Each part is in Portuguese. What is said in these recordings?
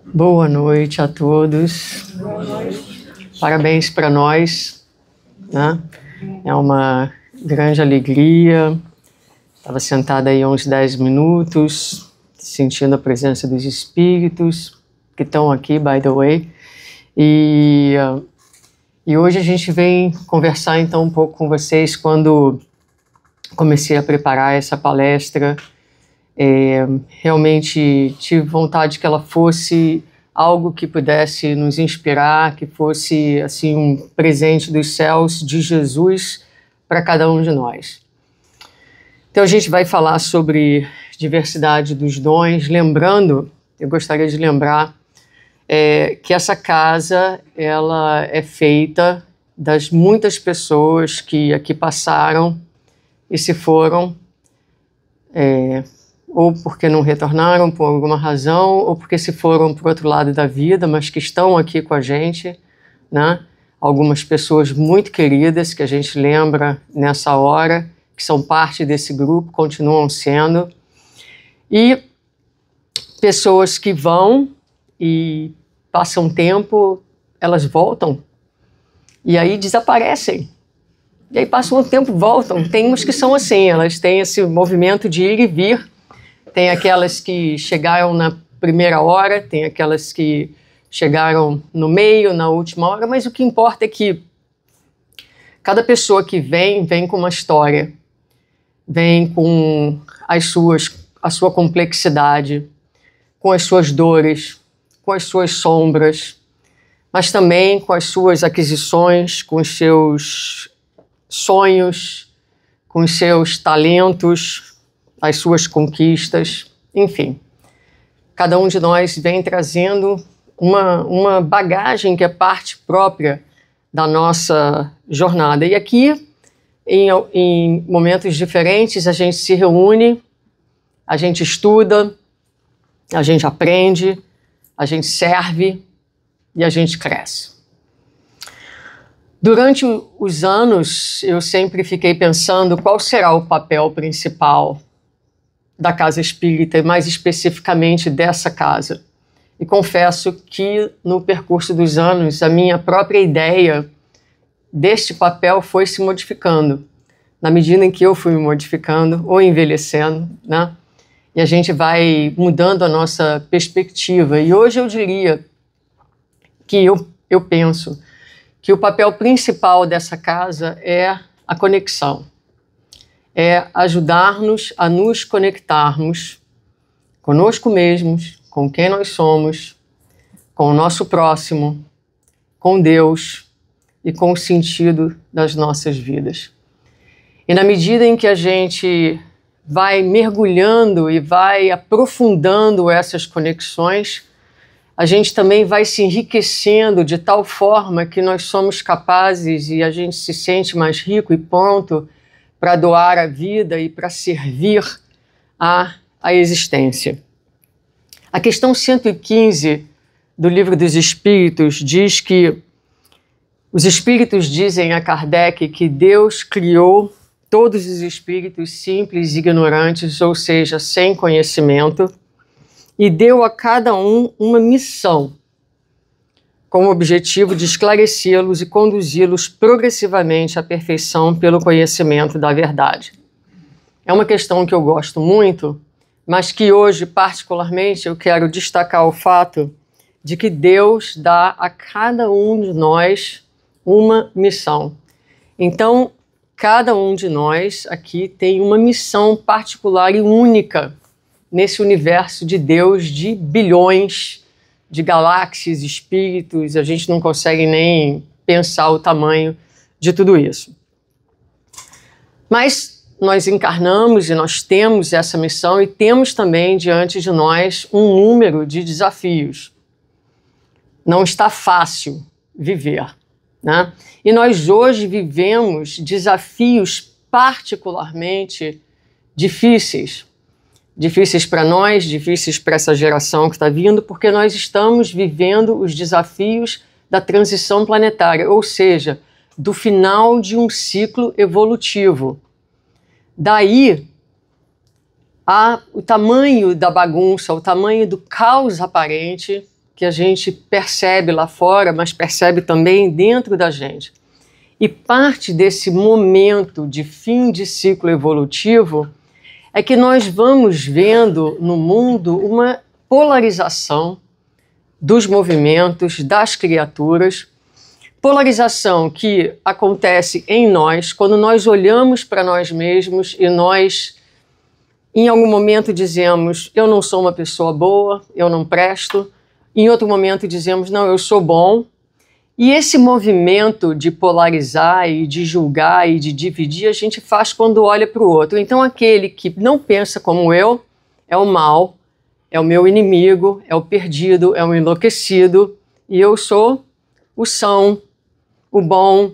Boa noite a todos. Parabéns para nós, né? É uma grande alegria. Estava sentada aí há uns 10 minutos, sentindo a presença dos espíritos que estão aqui, by the way. E hoje a gente vem conversar então um pouco com vocês. Quando comecei a preparar essa palestra, realmente tive vontade que ela fosse algo que pudesse nos inspirar, que fosse assim um presente dos céus de Jesus para cada um de nós. Então a gente vai falar sobre diversidade dos dons, lembrando, eu gostaria de lembrar que essa casa ela é feita das muitas pessoas que aqui passaram e se foram, ou porque não retornaram por alguma razão, ou porque se foram para o outro lado da vida, mas que estão aqui com a gente, né? Algumas pessoas muito queridas que a gente lembra nessa hora, que são parte desse grupo, continuam sendo, e pessoas que vão e passam tempo, elas voltam, e aí desaparecem. E aí passam um tempo, voltam. Tem uns que são assim, elas têm esse movimento de ir e vir. Tem aquelas que chegaram na primeira hora, tem aquelas que chegaram no meio, na última hora, mas o que importa é que cada pessoa que vem com uma história, vem com a sua complexidade, com as suas dores, com as suas sombras, mas também com as suas aquisições, com os seus sonhos, com os seus talentos, as suas conquistas, enfim. Cada um de nós vem trazendo uma bagagem que é parte própria da nossa jornada. E aqui, em momentos diferentes, a gente se reúne, a gente estuda, a gente aprende, a gente serve e a gente cresce. Durante os anos, eu sempre fiquei pensando qual será o papel principal da Casa Espírita, e mais especificamente dessa casa. E confesso que no percurso dos anos, a minha própria ideia deste papel foi se modificando, na medida em que eu fui me modificando ou envelhecendo, né? E a gente vai mudando a nossa perspectiva. E hoje eu diria que eu penso que o papel principal dessa casa é a conexão. É ajudar-nos a nos conectarmos conosco mesmos, com quem nós somos, com o nosso próximo, com Deus e com o sentido das nossas vidas. E na medida em que a gente vai mergulhando e vai aprofundando essas conexões, a gente também vai se enriquecendo de tal forma que nós somos capazes e a gente se sente mais rico e pronto para doar a vida e para servir a existência. A questão 115 do Livro dos Espíritos diz que os espíritos dizem a Kardec que Deus criou todos os espíritos simples e ignorantes, ou seja, sem conhecimento, e deu a cada um uma missão, com o objetivo de esclarecê-los e conduzi-los progressivamente à perfeição pelo conhecimento da verdade. É uma questão que eu gosto muito, mas que hoje, particularmente, eu quero destacar o fato de que Deus dá a cada um de nós uma missão. Então, cada um de nós aqui tem uma missão particular e única nesse universo de Deus de bilhões de galáxias, espíritos, a gente não consegue nem pensar o tamanho de tudo isso. Mas nós encarnamos e nós temos essa missão e temos também diante de nós um número de desafios. Não está fácil viver, né? E nós hoje vivemos desafios particularmente difíceis. Difíceis para nós, difíceis para essa geração que está vindo, porque nós estamos vivendo os desafios da transição planetária, ou seja, do final de um ciclo evolutivo. Daí, o tamanho da bagunça, o tamanho do caos aparente que a gente percebe lá fora, mas percebe também dentro da gente. E parte desse momento de fim de ciclo evolutivo é que nós vamos vendo no mundo uma polarização dos movimentos, das criaturas, polarização que acontece em nós quando nós olhamos para nós mesmos e nós, em algum momento, dizemos: eu não sou uma pessoa boa, eu não presto. Em outro momento dizemos: não, eu sou bom. E esse movimento de polarizar e de julgar e de dividir a gente faz quando olha para o outro. Então aquele que não pensa como eu é o mal, é o meu inimigo, é o perdido, é o enlouquecido, e eu sou o são, o bom,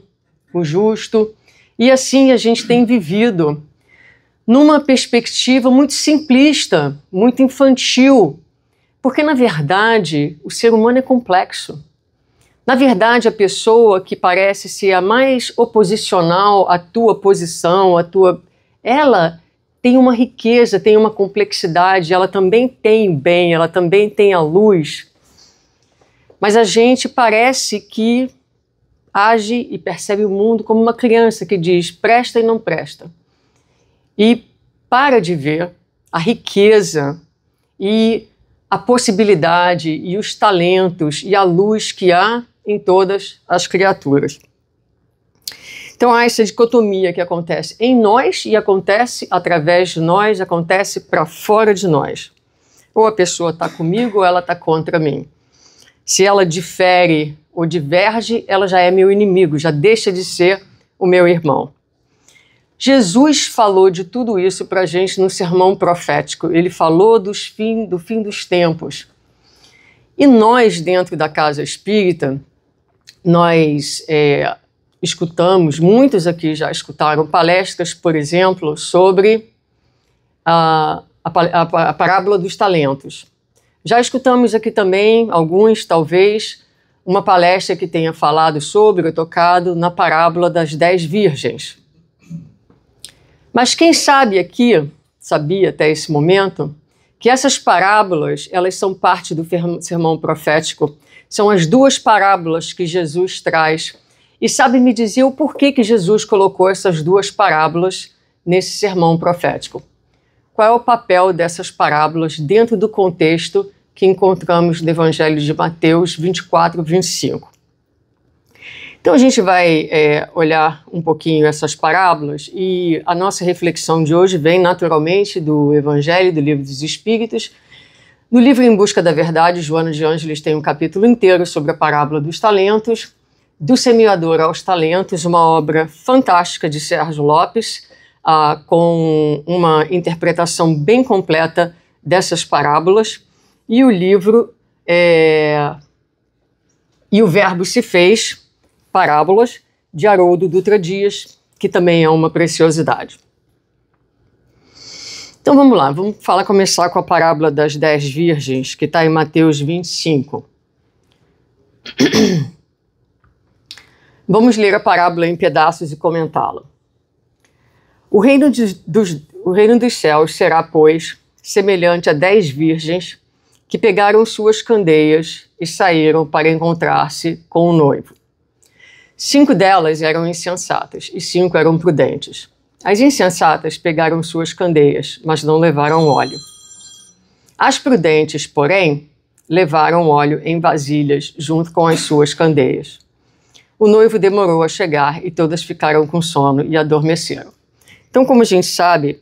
o justo. E assim a gente tem vivido numa perspectiva muito simplista, muito infantil, porque na verdade o ser humano é complexo. Na verdade, a pessoa que parece ser a mais oposicional à tua posição, ela tem uma riqueza, tem uma complexidade, ela também tem o bem, ela também tem a luz. Mas a gente parece que age e percebe o mundo como uma criança que diz presta e não presta. E para de ver a riqueza e a possibilidade e os talentos e a luz que há em todas as criaturas. Então há essa dicotomia que acontece em nós e acontece através de nós, acontece para fora de nós. Ou a pessoa está comigo ou ela está contra mim. Se ela difere ou diverge, ela já é meu inimigo, já deixa de ser o meu irmão. Jesus falou de tudo isso para a gente no sermão profético. Ele falou do fim dos tempos. E nós, dentro da Casa Espírita, nós escutamos, muitos aqui já escutaram palestras, por exemplo, sobre a parábola dos talentos. Já escutamos aqui também, alguns talvez, uma palestra que tenha falado sobre ou tocado na parábola das 10 virgens. Mas quem sabe aqui, sabia até esse momento, que essas parábolas, elas são parte do sermão profético, são as duas parábolas que Jesus traz. E sabe me dizer o porquê que Jesus colocou essas duas parábolas nesse sermão profético? Qual é o papel dessas parábolas dentro do contexto que encontramos no Evangelho de Mateus 24, 25? Então a gente vai olhar um pouquinho essas parábolas e a nossa reflexão de hoje vem naturalmente do Evangelho, do Livro dos Espíritos. No livro Em Busca da Verdade, Joana de Ângeles tem um capítulo inteiro sobre a parábola dos talentos, do semeador aos talentos, uma obra fantástica de Sérgio Lopes, com uma interpretação bem completa dessas parábolas. E o livro E o Verbo se fez, Parábolas, de Haroldo Dutra Dias, que também é uma preciosidade. Então vamos lá, vamos começar com a parábola das 10 virgens, que está em Mateus 25. Vamos ler a parábola em pedaços e comentá-la. O reino dos céus será, pois, semelhante a 10 virgens que pegaram suas candeias e saíram para encontrar-se com o noivo. 5 delas eram insensatas e 5 eram prudentes. As insensatas pegaram suas candeias, mas não levaram óleo. As prudentes, porém, levaram óleo em vasilhas junto com as suas candeias. O noivo demorou a chegar e todas ficaram com sono e adormeceram. Então, como a gente sabe,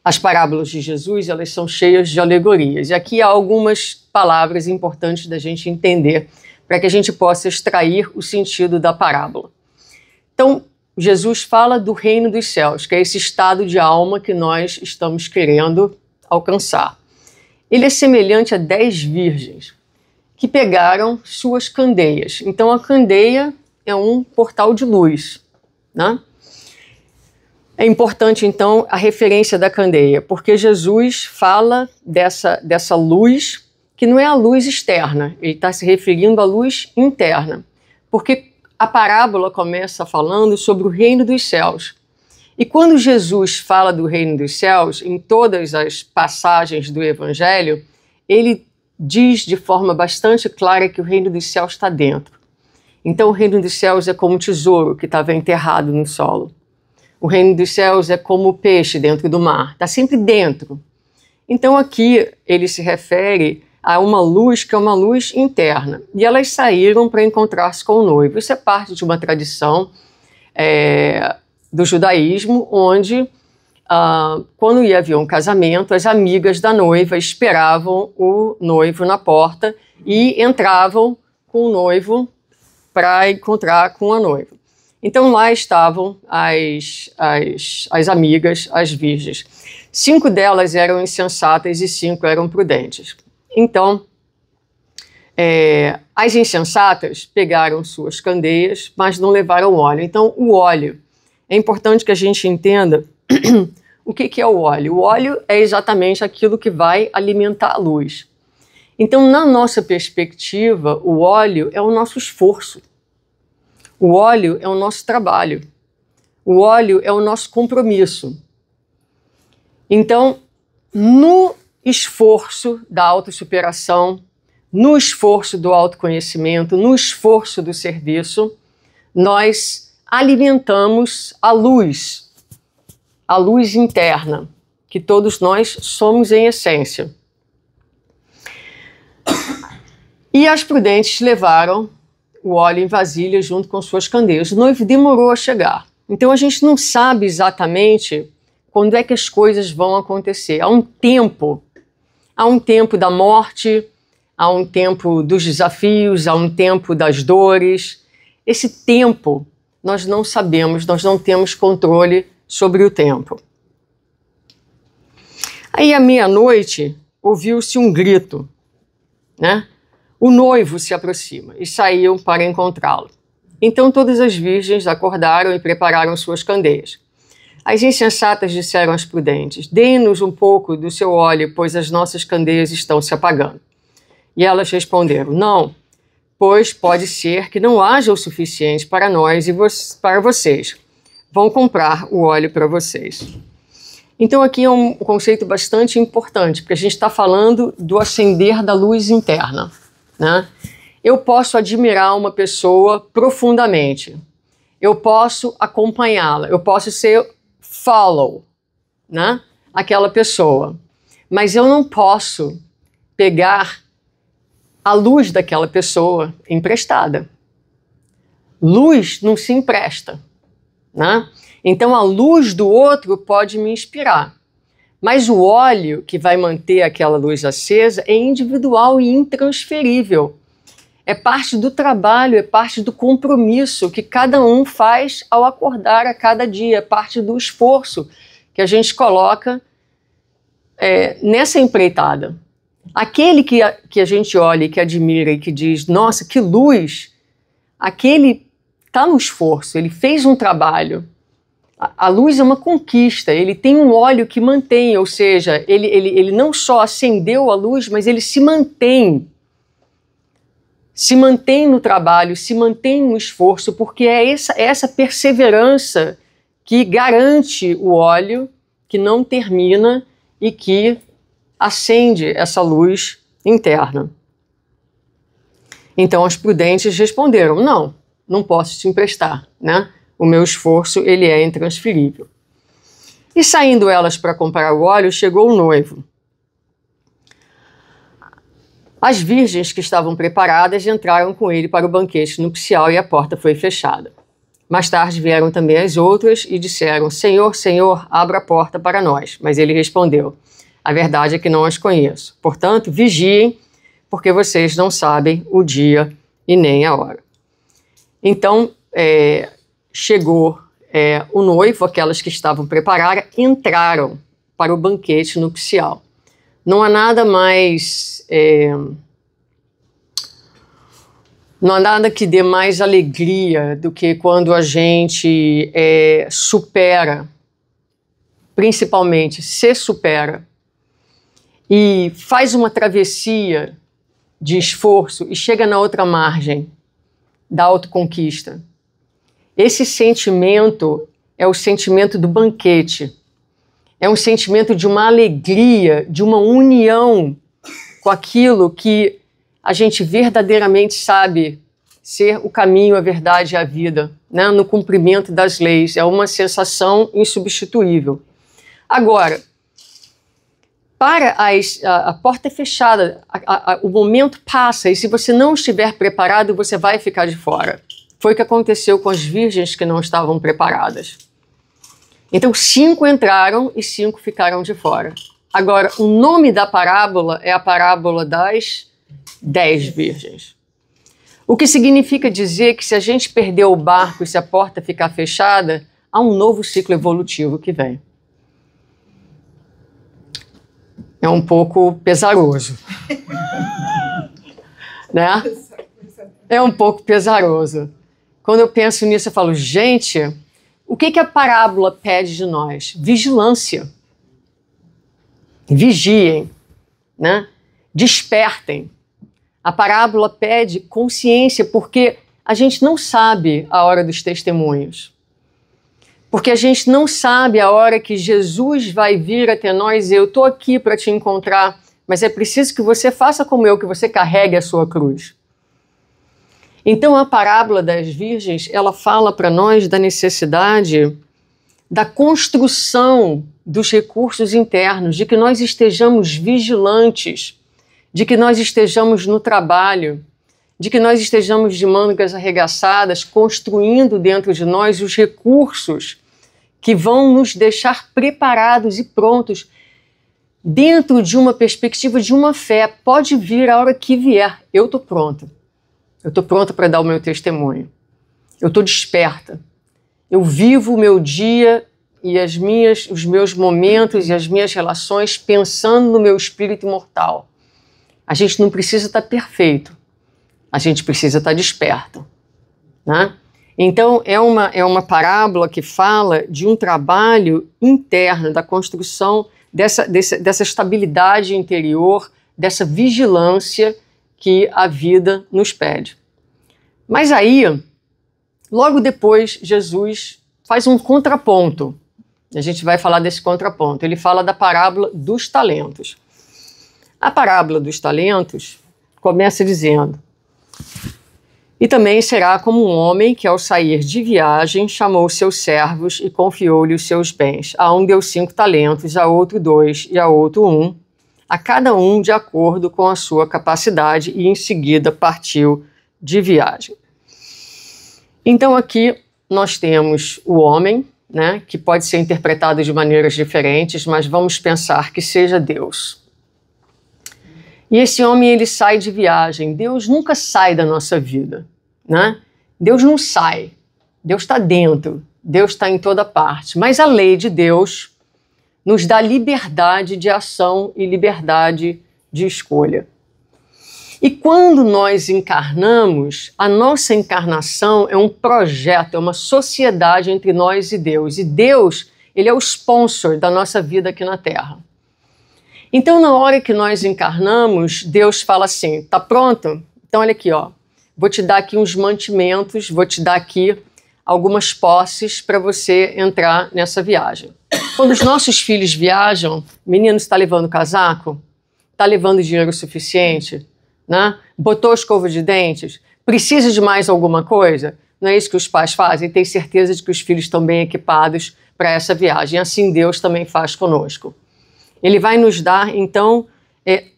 as parábolas de Jesus, elas são cheias de alegorias. E aqui há algumas palavras importantes da gente entender para que a gente possa extrair o sentido da parábola. Então, Jesus fala do reino dos céus, que é esse estado de alma que nós estamos querendo alcançar. Ele é semelhante a 10 virgens que pegaram suas candeias. Então, a candeia é um portal de luz, né? É importante, então, a referência da candeia, porque Jesus fala dessa luz que não é a luz externa, ele está se referindo à luz interna. Porque a parábola começa falando sobre o reino dos céus. E quando Jesus fala do reino dos céus, em todas as passagens do Evangelho, ele diz de forma bastante clara que o reino dos céus está dentro. Então o reino dos céus é como um tesouro que estava enterrado no solo. O reino dos céus é como o peixe dentro do mar, está sempre dentro. Então aqui ele se refere a uma luz que é uma luz interna. E elas saíram para encontrar-se com o noivo. Isso é parte de uma tradição do judaísmo, onde quando ia haver um casamento, as amigas da noiva esperavam o noivo na porta e entravam com o noivo para encontrar com a noiva. Então lá estavam as amigas, as virgens. 5 delas eram insensatas e 5 eram prudentes. Então, as insensatas pegaram suas candeias, mas não levaram óleo. Então, o óleo, é importante que a gente entenda o que é o óleo. O óleo é exatamente aquilo que vai alimentar a luz. Então, na nossa perspectiva, o óleo é o nosso esforço. O óleo é o nosso trabalho. O óleo é o nosso compromisso. Então, no esforço da autossuperação, no esforço do autoconhecimento, no esforço do serviço, nós alimentamos a luz interna, que todos nós somos em essência. E as prudentes levaram o óleo em vasilha junto com suas candeias. O noivo demorou a chegar. Então a gente não sabe exatamente quando é que as coisas vão acontecer. Há um tempo da morte, há um tempo dos desafios, há um tempo das dores. Esse tempo nós não sabemos, nós não temos controle sobre o tempo. Aí à meia-noite ouviu-se um grito, né? O noivo se aproxima e saíam para encontrá-lo. Então todas as virgens acordaram e prepararam suas candeias. As insensatas disseram às prudentes: "Dê-nos um pouco do seu óleo, pois as nossas candeias estão se apagando." E elas responderam: "Não, pois pode ser que não haja o suficiente para nós e para vocês. Vão comprar o óleo para vocês." Então aqui é um conceito bastante importante, porque a gente está falando do acender da luz interna, né? Eu posso admirar uma pessoa profundamente, eu posso acompanhá-la, eu posso ser follow, né? Aquela pessoa, mas eu não posso pegar a luz daquela pessoa emprestada. Luz não se empresta, né? Então a luz do outro pode me inspirar, mas o óleo que vai manter aquela luz acesa é individual e intransferível. É parte do trabalho, é parte do compromisso que cada um faz ao acordar a cada dia, é parte do esforço que a gente coloca nessa empreitada. Aquele que a gente olha e que admira e que diz: "Nossa, que luz!", aquele está no esforço, ele fez um trabalho. A luz é uma conquista, ele tem um óleo que mantém, ou seja, ele não só acendeu a luz, mas ele se mantém no trabalho, se mantém no esforço, porque é essa perseverança que garante o óleo, que não termina e que acende essa luz interna. Então as prudentes responderam: não posso te emprestar, né? O meu esforço, ele é intransferível. E saindo elas para comprar o óleo, chegou o noivo. As virgens que estavam preparadas entraram com ele para o banquete nupcial e a porta foi fechada. Mais tarde vieram também as outras e disseram: "Senhor, Senhor, abra a porta para nós." Mas ele respondeu: "A verdade é que não as conheço. Portanto, vigiem, porque vocês não sabem o dia e nem a hora." Então, chegou o noivo, aquelas que estavam preparadas, entraram para o banquete nupcial. Não há nada mais... não há nada que dê mais alegria do que quando a gente supera, principalmente se supera, e faz uma travessia de esforço e chega na outra margem da autoconquista. Esse sentimento é o sentimento do banquete. É um sentimento de uma alegria, de uma união com aquilo que a gente verdadeiramente sabe ser o caminho, a verdade e a vida, né? No cumprimento das leis. É uma sensação insubstituível. Agora, para a porta é fechada, o momento passa, e se você não estiver preparado, você vai ficar de fora. Foi o que aconteceu com as virgens que não estavam preparadas. Então, 5 entraram e 5 ficaram de fora. Agora, o nome da parábola é a parábola das 10 virgens. O que significa dizer que se a gente perder o barco e se a porta ficar fechada, há um novo ciclo evolutivo que vem. É um pouco pesaroso. Né? É um pouco pesaroso. Quando eu penso nisso, eu falo, gente, o que a parábola pede de nós? Vigilância. Vigiem, né? Despertem. A parábola pede consciência, porque a gente não sabe a hora dos testemunhos. Porque a gente não sabe a hora que Jesus vai vir até nós e eu estou aqui para te encontrar, mas é preciso que você faça como eu, que você carregue a sua cruz. Então a parábola das virgens, ela fala para nós da necessidade da construção dos recursos internos, de que nós estejamos vigilantes, de que nós estejamos no trabalho, de que nós estejamos de mangas arregaçadas, construindo dentro de nós os recursos que vão nos deixar preparados e prontos dentro de uma perspectiva de uma fé. Pode vir a hora que vier, eu estou pronta. Eu estou pronta para dar o meu testemunho. Eu estou desperta. Eu vivo o meu dia e os meus momentos e as minhas relações pensando no meu espírito imortal. A gente não precisa estar perfeito. A gente precisa estar desperto, né? Então, é uma parábola que fala de um trabalho interno, da construção dessa estabilidade interior, dessa vigilância que a vida nos pede. Mas aí, logo depois, Jesus faz um contraponto. A gente vai falar desse contraponto. Ele fala da parábola dos talentos. A parábola dos talentos começa dizendo: e também será como um homem que, ao sair de viagem, chamou seus servos e confiou-lhe os seus bens. A um deu 5 talentos, a outro 2 e a outro 1, a cada um de acordo com a sua capacidade, e em seguida partiu de viagem. Então aqui nós temos o homem, né, que pode ser interpretado de maneiras diferentes, mas vamos pensar que seja Deus. E esse homem, ele sai de viagem. Deus nunca sai da nossa vida, né? Deus não sai. Deus está dentro. Deus está em toda parte. Mas a lei de Deus nos dá liberdade de ação e liberdade de escolha. E quando nós encarnamos, a nossa encarnação é um projeto, é uma sociedade entre nós e Deus. E Deus, ele é o sponsor da nossa vida aqui na Terra. Então, na hora que nós encarnamos, Deus fala assim, tá pronto? Então, olha aqui, ó, vou te dar aqui uns mantimentos, vou te dar aqui algumas posses para você entrar nessa viagem. Quando os nossos filhos viajam, menino, está levando casaco? Está levando dinheiro suficiente? Né? Botou escova de dentes? Precisa de mais alguma coisa? Não é isso que os pais fazem? Tem certeza de que os filhos estão bem equipados para essa viagem. Assim Deus também faz conosco. Ele vai nos dar, então,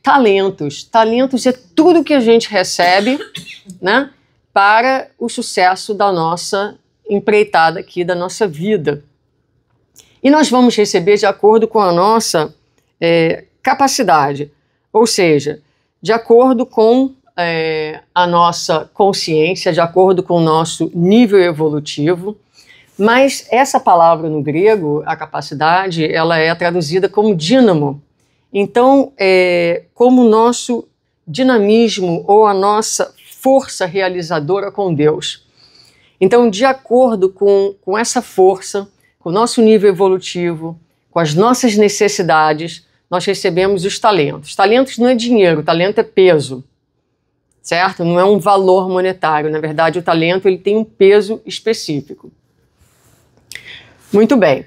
talentos. Talentos é tudo que a gente recebe, né, para o sucesso da nossa empreitada aqui, da nossa vida. E nós vamos receber de acordo com a nossa capacidade, ou seja, de acordo com a nossa consciência, de acordo com o nosso nível evolutivo. Mas essa palavra no grego, a capacidade, ela é traduzida como dínamo. Então, como o nosso dinamismo ou a nossa força realizadora com Deus. Então, de acordo com essa força, com o nosso nível evolutivo, com as nossas necessidades, nós recebemos os talentos. Talentos não é dinheiro, talento é peso. certo? Não é um valor monetário. Na verdade, o talento ele tem um peso específico. Muito bem.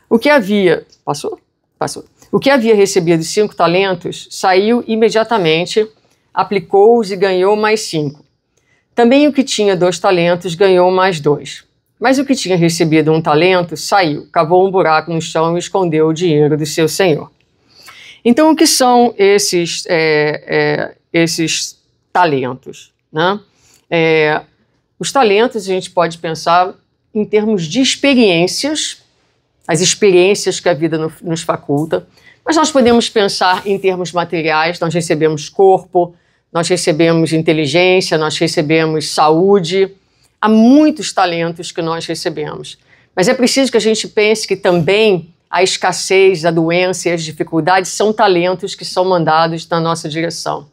O que havia... Passou? Passou. O que havia recebido 5 talentos saiu imediatamente, aplicou-os e ganhou mais 5. Também o que tinha 2 talentos ganhou mais 2. Mas o que tinha recebido 1 talento saiu, cavou um buraco no chão e escondeu o dinheiro do seu senhor. Então, o que são esses talentos, né? Os talentos a gente pode pensar em termos de experiências, as experiências que a vida nos faculta, mas nós podemos pensar em termos materiais. Nós recebemos corpo, nós recebemos inteligência, nós recebemos saúde. Há muitos talentos que nós recebemos, mas é preciso que a gente pense que também a escassez, a doença e as dificuldades são talentos que são mandados na nossa direção,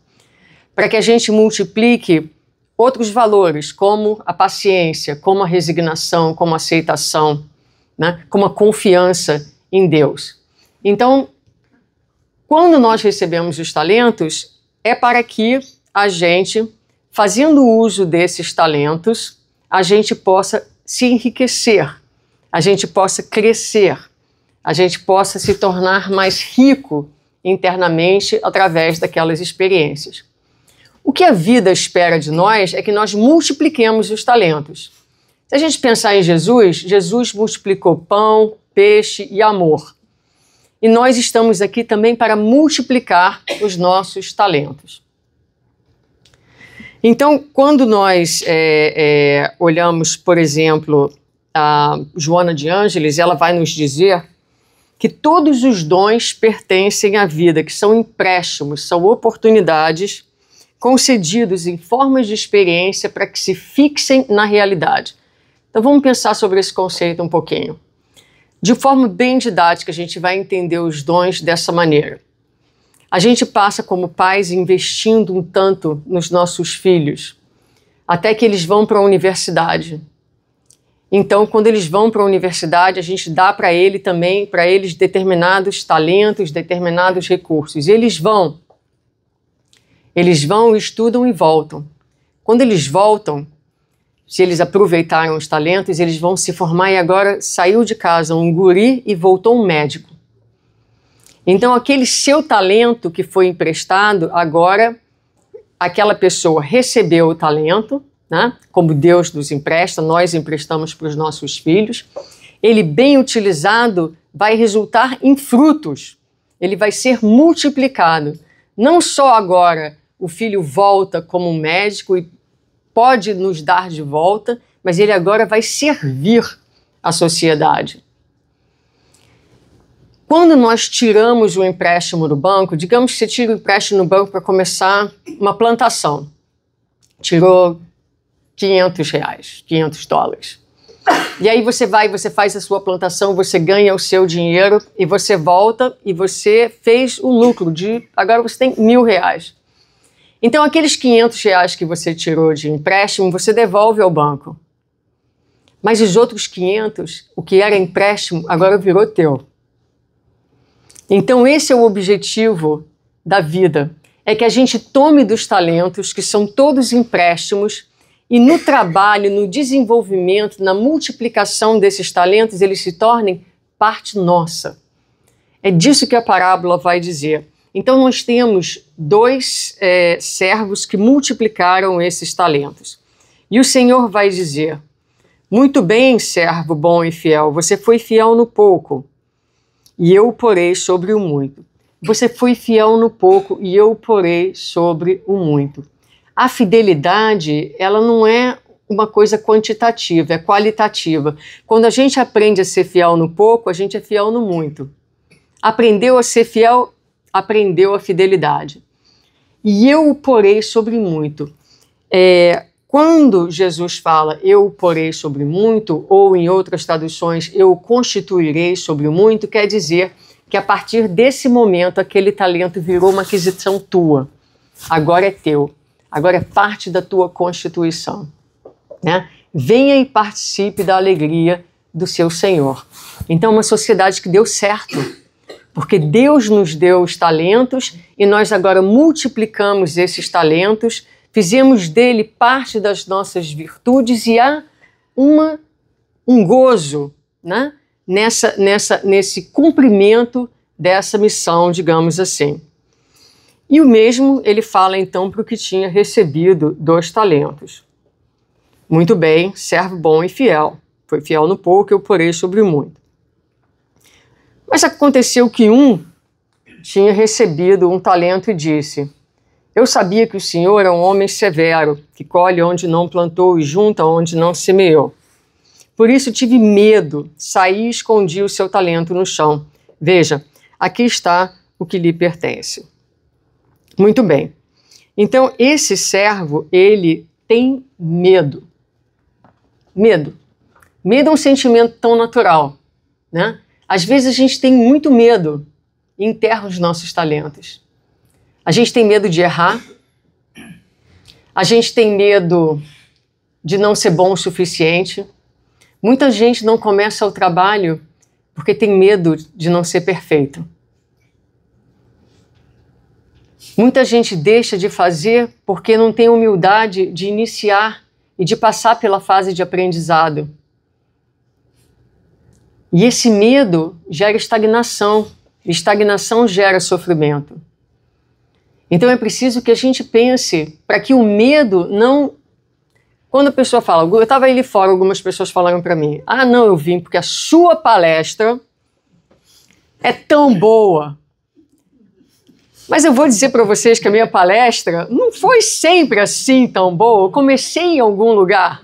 para que a gente multiplique outros valores, como a paciência, como a resignação, como a aceitação, né? Como a confiança em Deus. Então, quando nós recebemos os talentos, é para que a gente, fazendo uso desses talentos, a gente possa se enriquecer, a gente possa crescer, a gente possa se tornar mais rico internamente através daquelas experiências. O que a vida espera de nós é que nós multipliquemos os talentos. Se a gente pensar em Jesus, Jesus multiplicou pão, peixe e amor. E nós estamos aqui também para multiplicar os nossos talentos. Então, quando nós olhamos, por exemplo, a Joana de Ângeles, ela vai nos dizer que todos os dons pertencem à vida, que são empréstimos, são oportunidades concedidos em formas de experiência para que se fixem na realidade. Então vamos pensar sobre esse conceito um pouquinho. De forma bem didática, a gente vai entender os dons dessa maneira. A gente passa como pais investindo um tanto nos nossos filhos, até que eles vão para a universidade. Então, quando eles vão para a universidade, a gente dá para eles determinados talentos, determinados recursos. E eles vão, estudam e voltam. Quando eles voltam, se eles aproveitaram os talentos, eles vão se formar e agora saiu de casa um guri e voltou um médico. Então, aquele seu talento que foi emprestado, agora aquela pessoa recebeu o talento, né? Como Deus nos empresta, nós emprestamos para os nossos filhos. Ele bem utilizado vai resultar em frutos, ele vai ser multiplicado. Não só agora o filho volta como um médico e pode nos dar de volta, mas ele agora vai servir a sociedade. Quando nós tiramos o empréstimo do banco, digamos que você tira o empréstimo no banco para começar uma plantação, tirou R$500, $500. E aí você faz a sua plantação, você ganha o seu dinheiro e você volta e você fez o lucro agora você tem R$1.000. Então aqueles R$500 que você tirou de empréstimo, você devolve ao banco. Mas os outros 500, o que era empréstimo, agora virou teu. Então esse é o objetivo da vida, é que a gente tome dos talentos, que são todos empréstimos, e no trabalho, no desenvolvimento, na multiplicação desses talentos, eles se tornem parte nossa. É disso que a parábola vai dizer. Então nós temos 2 servos que multiplicaram esses talentos. E o Senhor vai dizer: muito bem, servo bom e fiel, você foi fiel no pouco, e eu o porei sobre o muito. Você foi fiel no pouco, e eu o porei sobre o muito. A fidelidade, ela não é uma coisa quantitativa, é qualitativa. Quando a gente aprende a ser fiel no pouco, a gente é fiel no muito. Aprendeu a ser fiel, aprendeu a fidelidade. E eu o porei sobre muito. Quando Jesus fala, eu o porei sobre muito, ou em outras traduções, eu o constituirei sobre muito, quer dizer que a partir desse momento, aquele talento virou uma aquisição tua. Agora é teu. Agora é parte da tua constituição, né? Venha e participe da alegria do seu Senhor. Então, uma sociedade que deu certo, Porque Deus nos deu os talentos e nós agora multiplicamos esses talentos, fizemos dele parte das nossas virtudes e há um gozo, né? Nesse cumprimento dessa missão, digamos assim. E o mesmo ele fala então para o que tinha recebido 2 talentos. Muito bem, servo bom e fiel. Foi fiel no pouco, eu porei sobre o muito. Mas aconteceu que um tinha recebido 1 talento e disse: eu sabia que o Senhor é um homem severo, que colhe onde não plantou e junta onde não semeou. Por isso tive medo, saí e escondi o seu talento no chão. Veja, aqui está o que lhe pertence. Muito bem. Então, esse servo, ele tem medo. Medo. Medo é um sentimento tão natural, né? Às vezes a gente tem muito medo e enterra os nossos talentos. A gente tem medo de errar. A gente tem medo de não ser bom o suficiente. Muita gente não começa o trabalho porque tem medo de não ser perfeito. Muita gente deixa de fazer porque não tem humildade de iniciar e de passar pela fase de aprendizado. E esse medo gera estagnação. Estagnação gera sofrimento. Então é preciso que a gente pense para que o medo não... Quando a pessoa fala, eu estava ali fora, algumas pessoas falaram para mim, não, eu vim porque a sua palestra é tão boa. Mas eu vou dizer para vocês que a minha palestra não foi sempre assim tão boa. Eu comecei em algum lugar.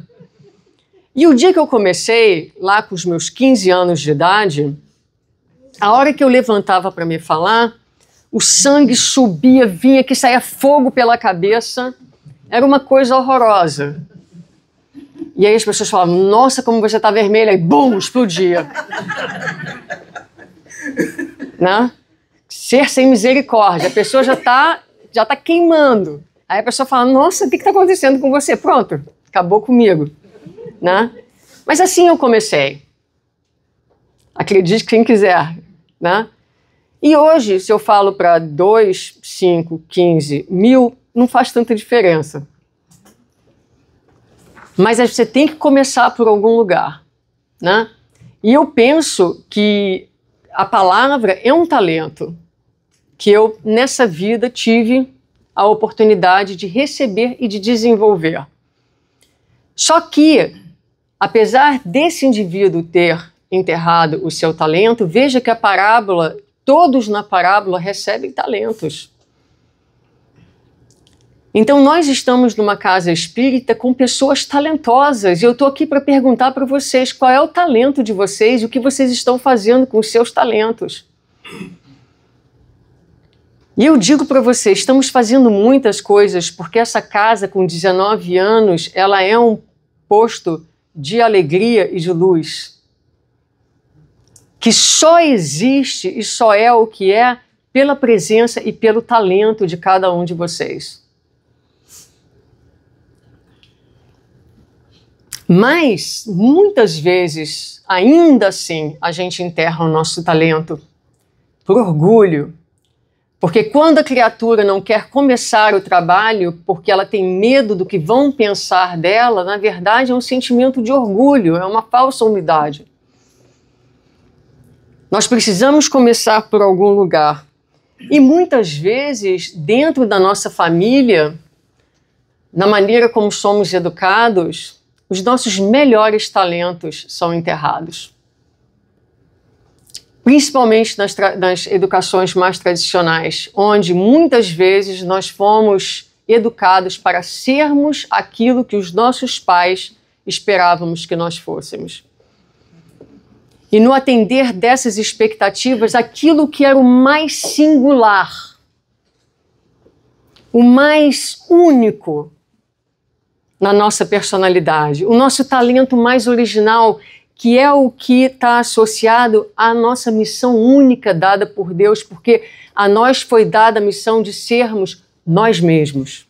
E o dia que eu comecei, lá com os meus 15 anos de idade, a hora que eu levantava para me falar, o sangue subia, vinha, que saía fogo pela cabeça. Era uma coisa horrorosa. E aí as pessoas falavam, nossa, como você está vermelha. E bum, explodia. Né? Ser sem misericórdia. A pessoa já tá queimando. Aí a pessoa fala, nossa, o que está acontecendo com você? Pronto, acabou comigo. Né? Mas assim eu comecei. Acredite quem quiser. Né? E hoje, se eu falo para 2, 5, 15 mil, não faz tanta diferença. Mas você tem que começar por algum lugar. Né? E eu penso que a palavra é um talento que eu, nessa vida, tive a oportunidade de receber e de desenvolver. Só que, apesar desse indivíduo ter enterrado o seu talento, veja que a parábola, todos na parábola recebem talentos. Então nós estamos numa casa espírita com pessoas talentosas e eu estou aqui para perguntar para vocês qual é o talento de vocês e o que vocês estão fazendo com os seus talentos. E eu digo para vocês, estamos fazendo muitas coisas porque essa casa com 19 anos, ela é um posto de alegria e de luz, que só existe e só é o que é pela presença e pelo talento de cada um de vocês. Mas, muitas vezes, ainda assim, a gente enterra o nosso talento por orgulho. Porque quando a criatura não quer começar o trabalho porque ela tem medo do que vão pensar dela, na verdade é um sentimento de orgulho, é uma falsa humildade. Nós precisamos começar por algum lugar. E muitas vezes, dentro da nossa família, na maneira como somos educados, os nossos melhores talentos são enterrados. Principalmente nas educações mais tradicionais, onde muitas vezes nós fomos educados para sermos aquilo que os nossos pais esperávamos que nós fôssemos. E no atender dessas expectativas, aquilo que era o mais singular, o mais único na nossa personalidade, o nosso talento mais original, que é o que está associado à nossa missão única dada por Deus, porque a nós foi dada a missão de sermos nós mesmos.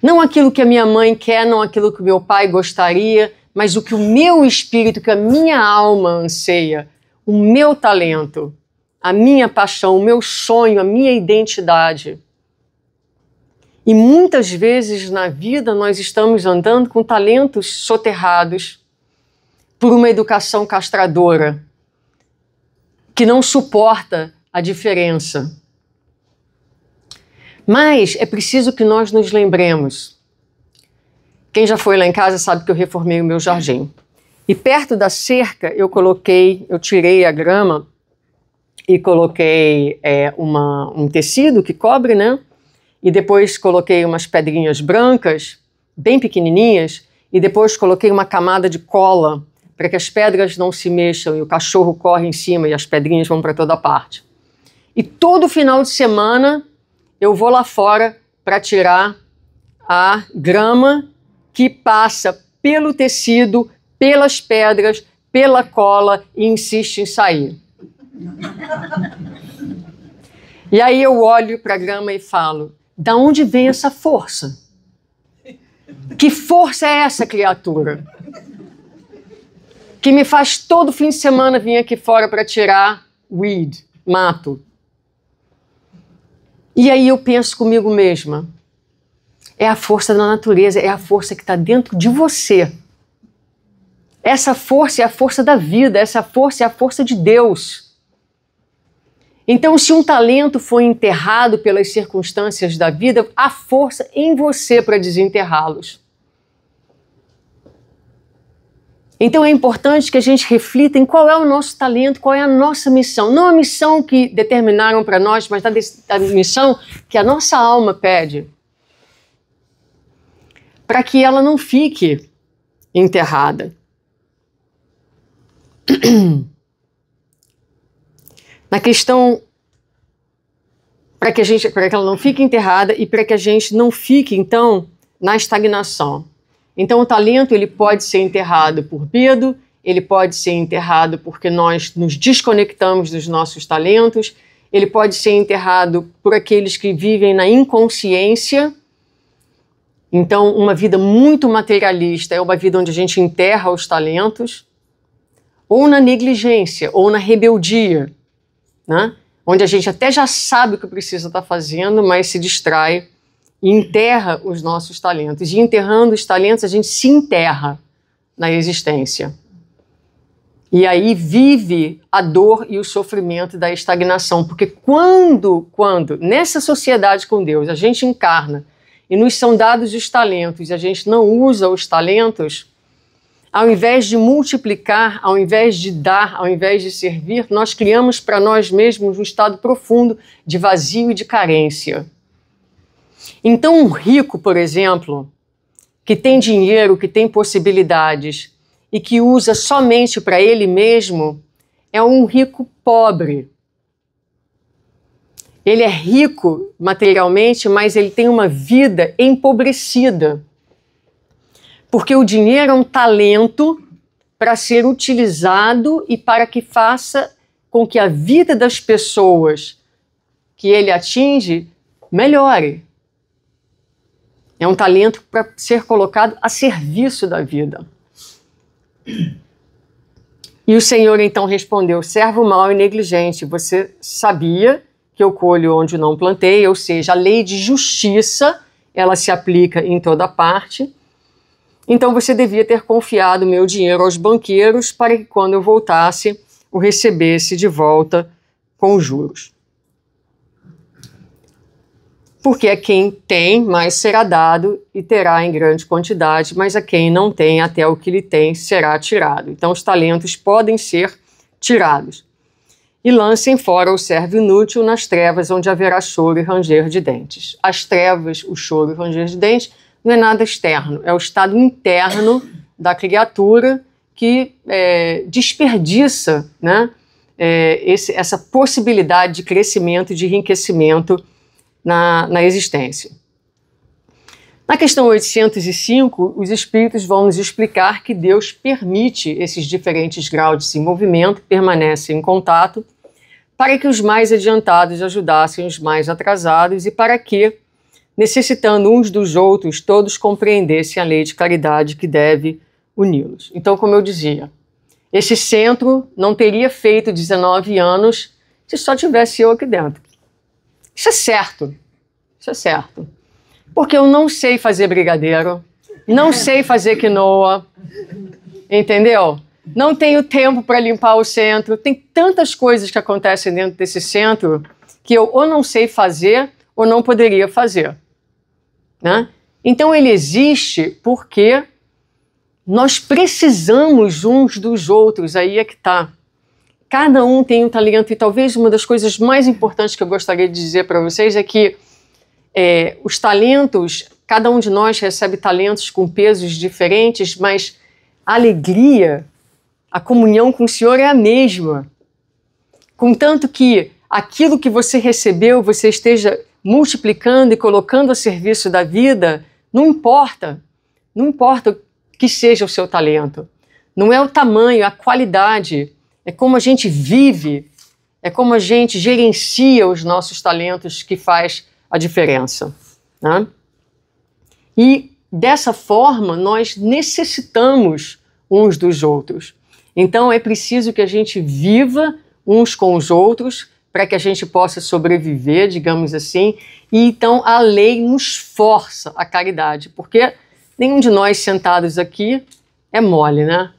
Não aquilo que a minha mãe quer, não aquilo que o meu pai gostaria, mas o que o meu espírito, que a minha alma anseia, o meu talento, a minha paixão, o meu sonho, a minha identidade. E muitas vezes na vida nós estamos andando com talentos soterrados por uma educação castradora que não suporta a diferença. Mas é preciso que nós nos lembremos. Quem já foi lá em casa sabe que eu reformei o meu jardim. E perto da cerca eu tirei a grama e coloquei um tecido que cobre, né? E depois coloquei umas pedrinhas brancas, bem pequenininhas, e depois coloquei uma camada de cola para que as pedras não se mexam e o cachorro corre em cima e as pedrinhas vão para toda parte. E todo final de semana eu vou lá fora para tirar a grama que passa pelo tecido, pelas pedras, pela cola e insiste em sair. E aí eu olho para a grama e falo, da onde vem essa força? Que força é essa, criatura? Que me faz todo fim de semana vir aqui fora para tirar weed, mato. E aí eu penso comigo mesma, é a força da natureza, é a força que está dentro de você. Essa força é a força da vida, essa força é a força de Deus. Então, se um talento foi enterrado pelas circunstâncias da vida, há força em você para desenterrá-los. Então é importante que a gente reflita em qual é o nosso talento, qual é a nossa missão. Não a missão que determinaram para nós, mas a missão que a nossa alma pede. Para que ela não fique enterrada. Na questão, para que ela não fique enterrada e para que a gente não fique, então, na estagnação. Então o talento ele pode ser enterrado por medo, ele pode ser enterrado porque nós nos desconectamos dos nossos talentos, ele pode ser enterrado por aqueles que vivem na inconsciência. Então uma vida muito materialista é uma vida onde a gente enterra os talentos, ou na negligência, ou na rebeldia, né? Onde a gente até já sabe o que precisa estar fazendo, mas se distrai e enterra os nossos talentos. E enterrando os talentos, a gente se enterra na existência. E aí vive a dor e o sofrimento da estagnação. Porque quando nessa sociedade com Deus a gente encarna e nos são dados os talentos e a gente não usa os talentos, ao invés de multiplicar, ao invés de dar, ao invés de servir, nós criamos para nós mesmos um estado profundo de vazio e de carência. Então um rico, por exemplo, que tem dinheiro, que tem possibilidades e que usa somente para ele mesmo, é um rico pobre. Ele é rico materialmente, mas ele tem uma vida empobrecida. Porque o dinheiro é um talento para ser utilizado e para que faça com que a vida das pessoas que ele atinge melhore. É um talento para ser colocado a serviço da vida. E o Senhor então respondeu, servo mau e negligente, você sabia que eu colho onde não plantei, ou seja, a lei de justiça, ela se aplica em toda parte. Então você devia ter confiado meu dinheiro aos banqueiros para que quando eu voltasse, o recebesse de volta com os juros. Porque a quem tem, mais será dado e terá em grande quantidade, mas a quem não tem, até o que lhe tem será tirado. Então os talentos podem ser tirados. E lancem fora o servo inútil nas trevas, onde haverá choro e ranger de dentes. As trevas, o choro e ranger de dentes, não é nada externo, é o estado interno da criatura que desperdiça, né, essa possibilidade de crescimento e de enriquecimento na existência. Na questão 805, os espíritos vão nos explicar que Deus permite esses diferentes graus de desenvolvimento, permanece em contato, para que os mais adiantados ajudassem os mais atrasados e para que, necessitando uns dos outros, todos compreendessem a lei de caridade que deve uni-los. Então, como eu dizia, esse centro não teria feito 19 anos se só tivesse eu aqui dentro. Isso é certo. Isso é certo. Porque eu não sei fazer brigadeiro, não sei fazer quinoa, entendeu? Não tenho tempo para limpar o centro. Tem tantas coisas que acontecem dentro desse centro que eu ou não sei fazer ou não poderia fazer, né? Então ele existe porque nós precisamos uns dos outros, aí é que está. Cada um tem um talento e talvez uma das coisas mais importantes que eu gostaria de dizer para vocês é que os talentos, cada um de nós recebe talentos com pesos diferentes, mas a alegria, a comunhão com o Senhor é a mesma. Contanto que aquilo que você recebeu, você esteja multiplicando e colocando a serviço da vida, não importa o que seja o seu talento. Não é o tamanho, é a qualidade, é como a gente vive, é como a gente gerencia os nossos talentos que faz a diferença, né? E dessa forma nós necessitamos uns dos outros. Então é preciso que a gente viva uns com os outros para que a gente possa sobreviver, digamos assim, e então a lei nos força a caridade, porque nenhum de nós sentados aqui é mole, né?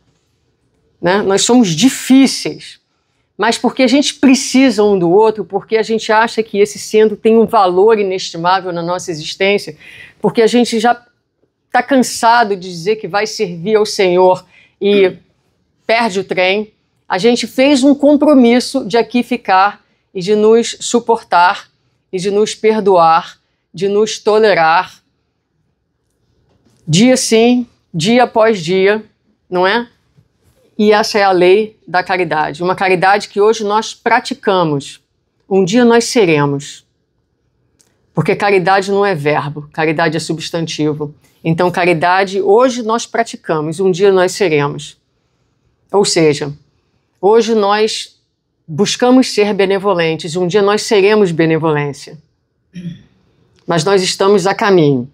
Nós somos difíceis, mas porque a gente precisa um do outro, porque a gente acha que esse sendo tem um valor inestimável na nossa existência, porque a gente já está cansado de dizer que vai servir ao Senhor e perde o trem, a gente fez um compromisso de aqui ficar e de nos suportar e de nos perdoar, de nos tolerar, dia sim, dia após dia, não é? E essa é a lei da caridade, uma caridade que hoje nós praticamos, um dia nós seremos, porque caridade não é verbo, caridade é substantivo. Então caridade hoje nós praticamos, um dia nós seremos. Ou seja, hoje nós buscamos ser benevolentes, um dia nós seremos benevolência, mas nós estamos a caminho.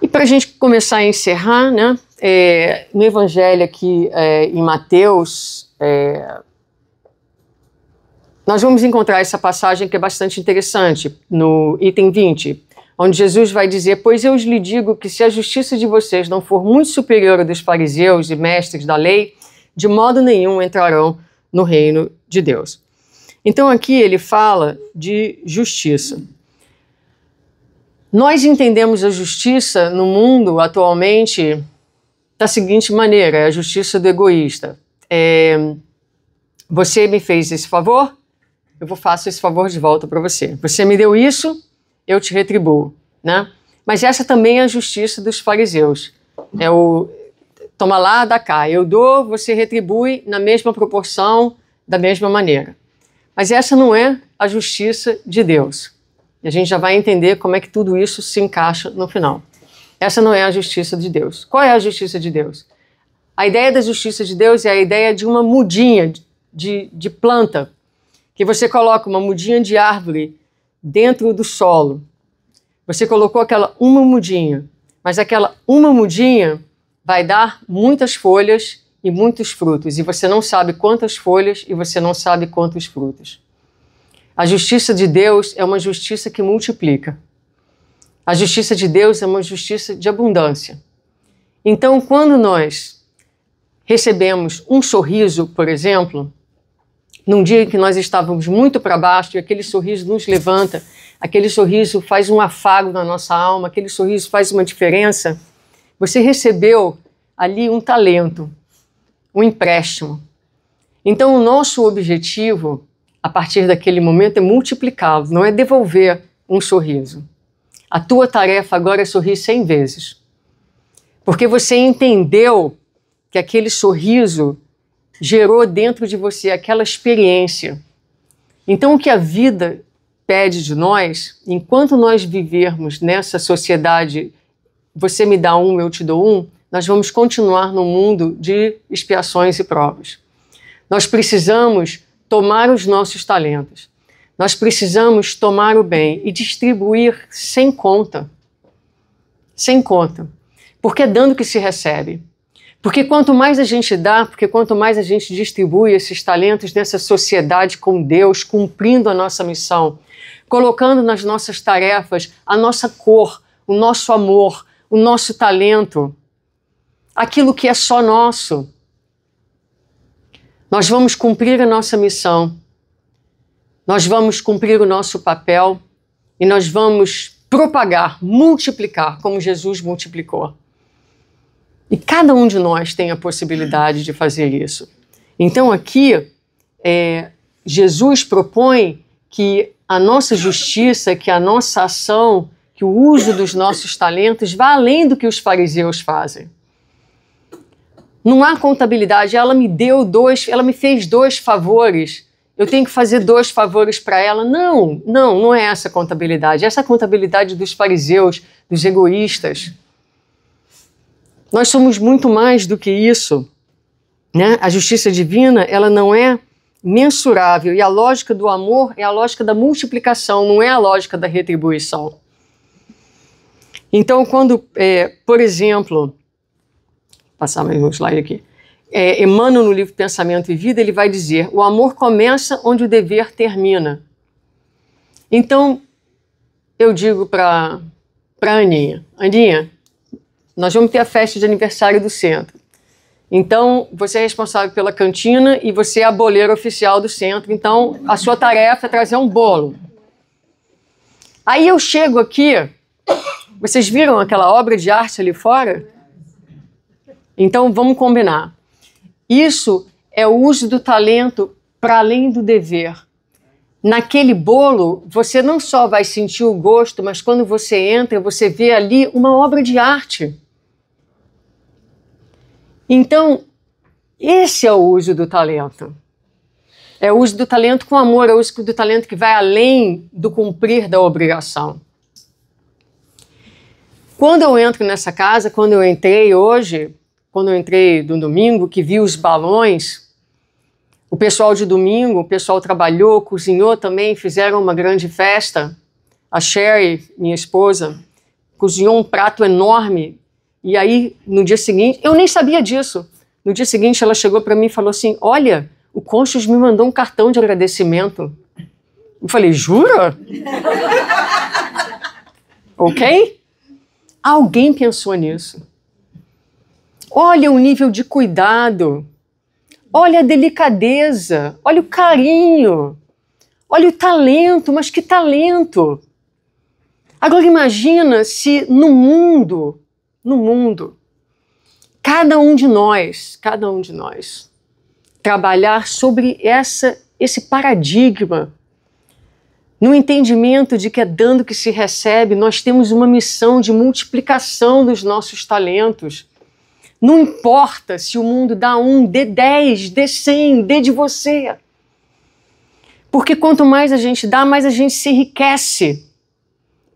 E para a gente começar a encerrar, né, no Evangelho aqui em Mateus, nós vamos encontrar essa passagem que é bastante interessante, no item 20, onde Jesus vai dizer: pois eu lhe digo que se a justiça de vocês não for muito superior à dos fariseus e mestres da lei, de modo nenhum entrarão no reino de Deus. Então aqui ele fala de justiça. Nós entendemos a justiça no mundo atualmente da seguinte maneira: é a justiça do egoísta. Você me fez esse favor, eu faço esse favor de volta para você. Você me deu isso, eu te retribuo, né? Mas essa também é a justiça dos fariseus. É o toma lá, dá cá. Eu dou, você retribui na mesma proporção, da mesma maneira. Mas essa não é a justiça de Deus. E a gente já vai entender como é que tudo isso se encaixa no final. Essa não é a justiça de Deus. Qual é a justiça de Deus? A ideia da justiça de Deus é a ideia de uma mudinha de planta, que você coloca uma mudinha de árvore dentro do solo. Você colocou aquela uma mudinha, mas aquela uma mudinha vai dar muitas folhas e muitos frutos, e você não sabe quantas folhas e você não sabe quantos frutos. A justiça de Deus é uma justiça que multiplica. A justiça de Deus é uma justiça de abundância. Então, quando nós recebemos um sorriso, por exemplo, num dia em que nós estávamos muito para baixo e aquele sorriso nos levanta, aquele sorriso faz um afago na nossa alma, aquele sorriso faz uma diferença, você recebeu ali um talento, um empréstimo. Então, o nosso objetivo, a partir daquele momento, é multiplicá-lo, não é devolver um sorriso. A tua tarefa agora é sorrir 100 vezes. Porque você entendeu que aquele sorriso gerou dentro de você aquela experiência. Então, o que a vida pede de nós, enquanto nós vivermos nessa sociedade, você me dá um, eu te dou um, nós vamos continuar no mundo de expiações e provas. Nós precisamos tomar os nossos talentos. Nós precisamos tomar o bem e distribuir sem conta. Sem conta. Porque é dando que se recebe. Porque quanto mais a gente dá, porque quanto mais a gente distribui esses talentos nessa sociedade com Deus, cumprindo a nossa missão, colocando nas nossas tarefas a nossa cor, o nosso amor, o nosso talento, aquilo que é só nosso, nós vamos cumprir a nossa missão, nós vamos cumprir o nosso papel e nós vamos propagar, multiplicar como Jesus multiplicou. E cada um de nós tem a possibilidade de fazer isso. Então aqui, Jesus propõe que a nossa justiça, que a nossa ação, que o uso dos nossos talentos vá além do que os fariseus fazem. Não há contabilidade. Ela me fez 2 favores, eu tenho que fazer 2 favores para ela. Não é essa contabilidade. Essa é a contabilidade dos fariseus, dos egoístas. Nós somos muito mais do que isso, né? A justiça divina, ela não é mensurável, e a lógica do amor é a lógica da multiplicação, não é a lógica da retribuição. Então, quando, por exemplo, passar mais um slide aqui, Emmanuel, no livro Pensamento e Vida, ele vai dizer: o amor começa onde o dever termina. Então, eu digo para Aninha, Aninha, nós vamos ter a festa de aniversário do centro. Então, você é responsável pela cantina e você é a boleira oficial do centro. Então, a sua tarefa é trazer um bolo. Aí eu chego aqui, vocês viram aquela obra de arte ali fora? Então, vamos combinar. Isso é o uso do talento para além do dever. Naquele bolo, você não só vai sentir o gosto, mas quando você entra, você vê ali uma obra de arte. Então, esse é o uso do talento. É o uso do talento com amor, é o uso do talento que vai além do cumprir da obrigação. Quando eu entro nessa casa, quando eu entrei hoje, quando eu entrei no domingo, que vi os balões, o pessoal de domingo, o pessoal trabalhou, cozinhou também, fizeram uma grande festa. A Sherry, minha esposa, cozinhou um prato enorme. E aí, no dia seguinte, eu nem sabia disso. No dia seguinte, ela chegou para mim e falou assim: olha, o cônjuge me mandou um cartão de agradecimento. Eu falei: jura? Ok? Alguém pensou nisso. Olha o nível de cuidado. Olha a delicadeza. Olha o carinho. Olha o talento. Mas que talento! Agora imagina se no mundo, cada um de nós, trabalhar sobre esse paradigma, no entendimento de que é dando que se recebe, nós temos uma missão de multiplicação dos nossos talentos. Não importa se o mundo dá 1, dê 10, dê 100, dê de você. Porque quanto mais a gente dá, mais a gente se enriquece,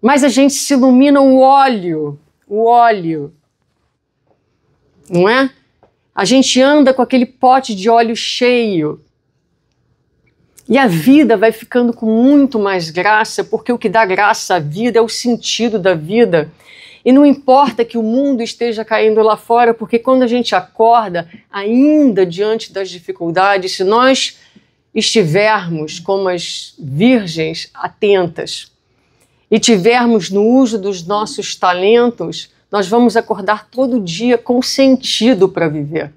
mais a gente se ilumina o óleo, não é? A gente anda com aquele pote de óleo cheio. E a vida vai ficando com muito mais graça, porque o que dá graça à vida é o sentido da vida. E não importa que o mundo esteja caindo lá fora, porque quando a gente acorda, ainda diante das dificuldades, se nós estivermos como as virgens atentas e tivermos no uso dos nossos talentos, nós vamos acordar todo dia com sentido para viver.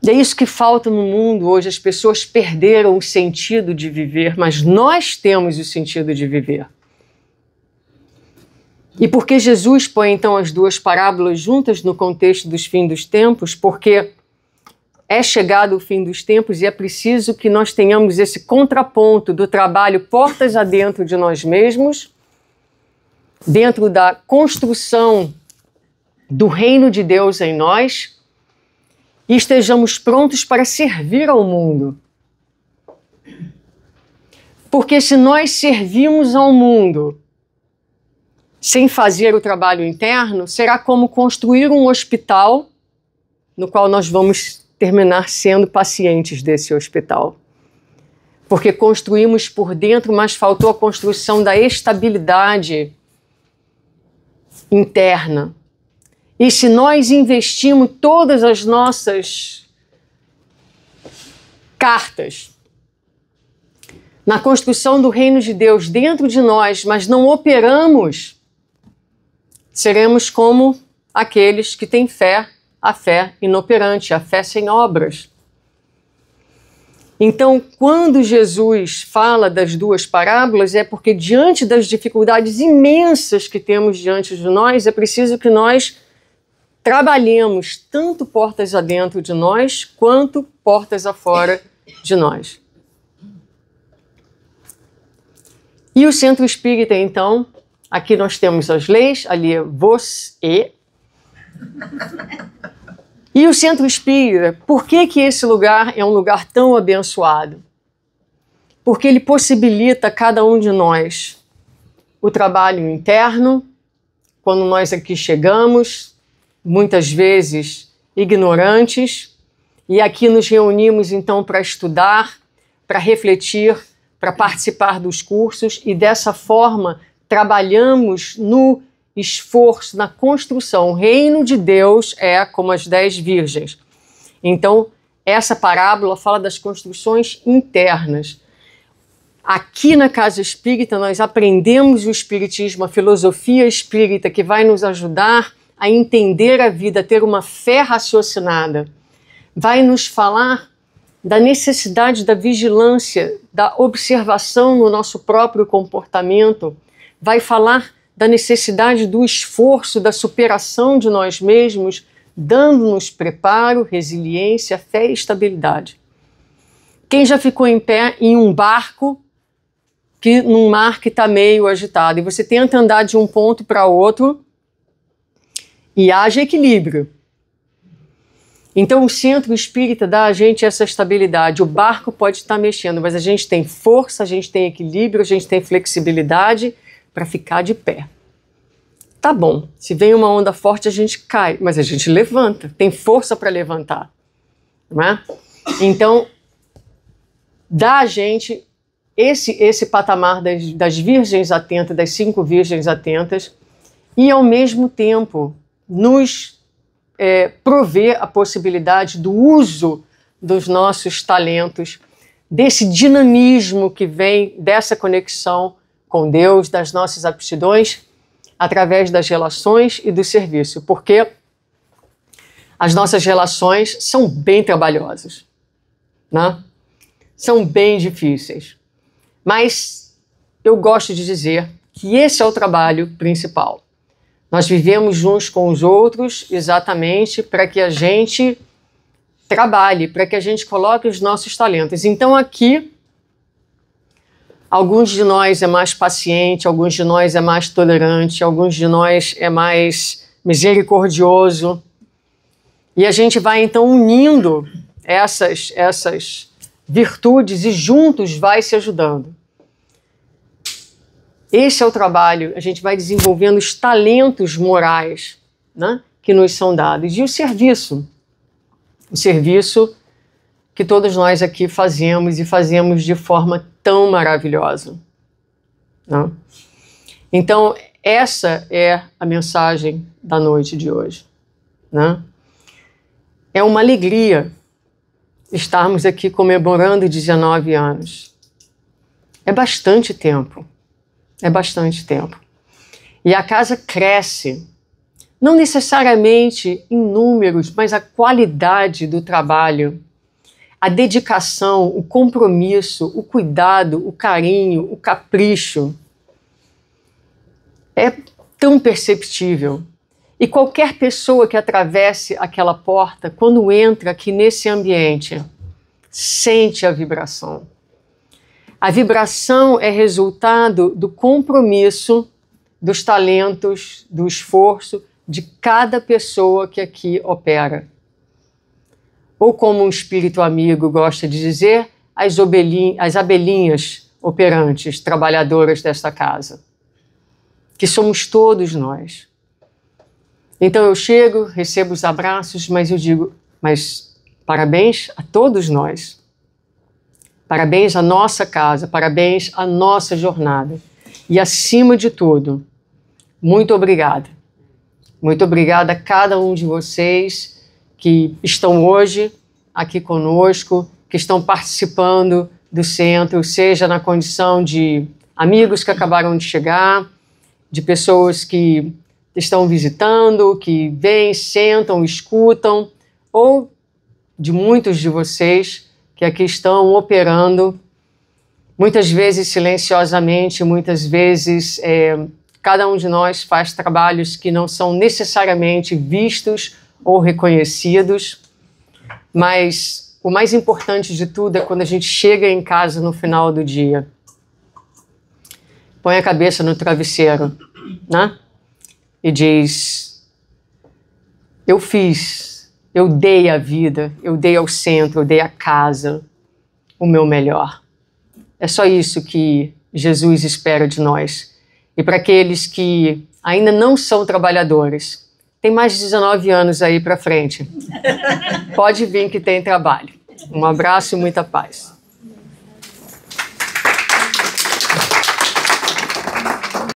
E é isso que falta no mundo hoje. As pessoas perderam o sentido de viver, mas nós temos o sentido de viver. E por que Jesus põe então as 2 parábolas juntas no contexto dos fins dos tempos? Porque é chegado o fim dos tempos e é preciso que nós tenhamos esse contraponto do trabalho portas adentro de nós mesmos, dentro da construção do reino de Deus em nós, e estejamos prontos para servir ao mundo. Porque se nós servimos ao mundo sem fazer o trabalho interno, será como construir um hospital no qual nós vamos terminar sendo pacientes desse hospital. Porque construímos por dentro, mas faltou a construção da estabilidade interna. E se nós investimos todas as nossas cartas na construção do reino de Deus dentro de nós, mas não operamos, seremos como aqueles que têm fé, a fé inoperante, a fé sem obras. Então, quando Jesus fala das duas parábolas, é porque diante das dificuldades imensas que temos diante de nós, é preciso que nós trabalhemos tanto portas adentro de nós, quanto portas afora de nós. E o Centro Espírita, então, aqui nós temos as leis, ali é você. E o Centro Espírita, por que esse lugar é um lugar tão abençoado? Porque ele possibilita a cada um de nós o trabalho interno, quando nós aqui chegamos, muitas vezes ignorantes, e aqui nos reunimos então para estudar, para refletir, para participar dos cursos, e dessa forma trabalhamos no esforço, na construção. O reino de Deus é como as 10 virgens. Então, essa parábola fala das construções internas. Aqui na Casa Espírita nós aprendemos o Espiritismo, a filosofia espírita, que vai nos ajudar a entender a vida, a ter uma fé raciocinada. Vai nos falar da necessidade da vigilância, da observação no nosso próprio comportamento. Vai falar da necessidade do esforço, da superação de nós mesmos, dando-nos preparo, resiliência, fé e estabilidade. Quem já ficou em pé em um barco, num mar que está meio agitado, e você tenta andar de um ponto para outro e haja equilíbrio. Então o Centro Espírita dá a gente essa estabilidade. O barco pode estar mexendo, mas a gente tem força, a gente tem equilíbrio, a gente tem flexibilidade para ficar de pé. Tá bom, se vem uma onda forte a gente cai, mas a gente levanta, tem força para levantar, não é? Então, dá a gente esse patamar das virgens atentas, das 5 virgens atentas, e ao mesmo tempo nos prover a possibilidade do uso dos nossos talentos, desse dinamismo que vem dessa conexão com Deus, das nossas aptidões, através das relações e do serviço, porque as nossas relações são bem trabalhosas, né? São bem difíceis. Mas eu gosto de dizer que esse é o trabalho principal. Nós vivemos uns com os outros exatamente para que a gente trabalhe, para que a gente coloque os nossos talentos. Então aqui, alguns de nós é mais paciente, alguns de nós é mais tolerante, alguns de nós é mais misericordioso. E a gente vai então unindo essas virtudes e juntos vai se ajudando. Esse é o trabalho, a gente vai desenvolvendo os talentos morais, né, que nos são dados. E o serviço que todos nós aqui fazemos e fazemos de forma tão maravilhosa, né? Então, essa é a mensagem da noite de hoje, né? É uma alegria estarmos aqui comemorando 19 anos. É bastante tempo. É bastante tempo. E a casa cresce, não necessariamente em números, mas a qualidade do trabalho, a dedicação, o compromisso, o cuidado, o carinho, o capricho. É tão perceptível. E qualquer pessoa que atravesse aquela porta, quando entra aqui nesse ambiente, sente a vibração. A vibração é resultado do compromisso, dos talentos, do esforço de cada pessoa que aqui opera. Ou como um espírito amigo gosta de dizer, as abelhinhas operantes, trabalhadoras desta casa, que somos todos nós. Então eu chego, recebo os abraços, mas eu digo, mas parabéns a todos nós. Parabéns à nossa casa, parabéns à nossa jornada. E, acima de tudo, muito obrigada. Muito obrigada a cada um de vocês que estão hoje aqui conosco, que estão participando do centro, seja na condição de amigos que acabaram de chegar, de pessoas que estão visitando, que vêm, sentam, escutam, ou de muitos de vocês que aqui estão operando, muitas vezes silenciosamente, muitas vezes cada um de nós faz trabalhos que não são necessariamente vistos ou reconhecidos, mas o mais importante de tudo é quando a gente chega em casa no final do dia, põe a cabeça no travesseiro, né? E diz: eu fiz, eu dei a vida, eu dei ao centro, eu dei à casa o meu melhor. É só isso que Jesus espera de nós. E para aqueles que ainda não são trabalhadores, tem mais de 19 anos aí para frente, pode vir que tem trabalho. Um abraço e muita paz.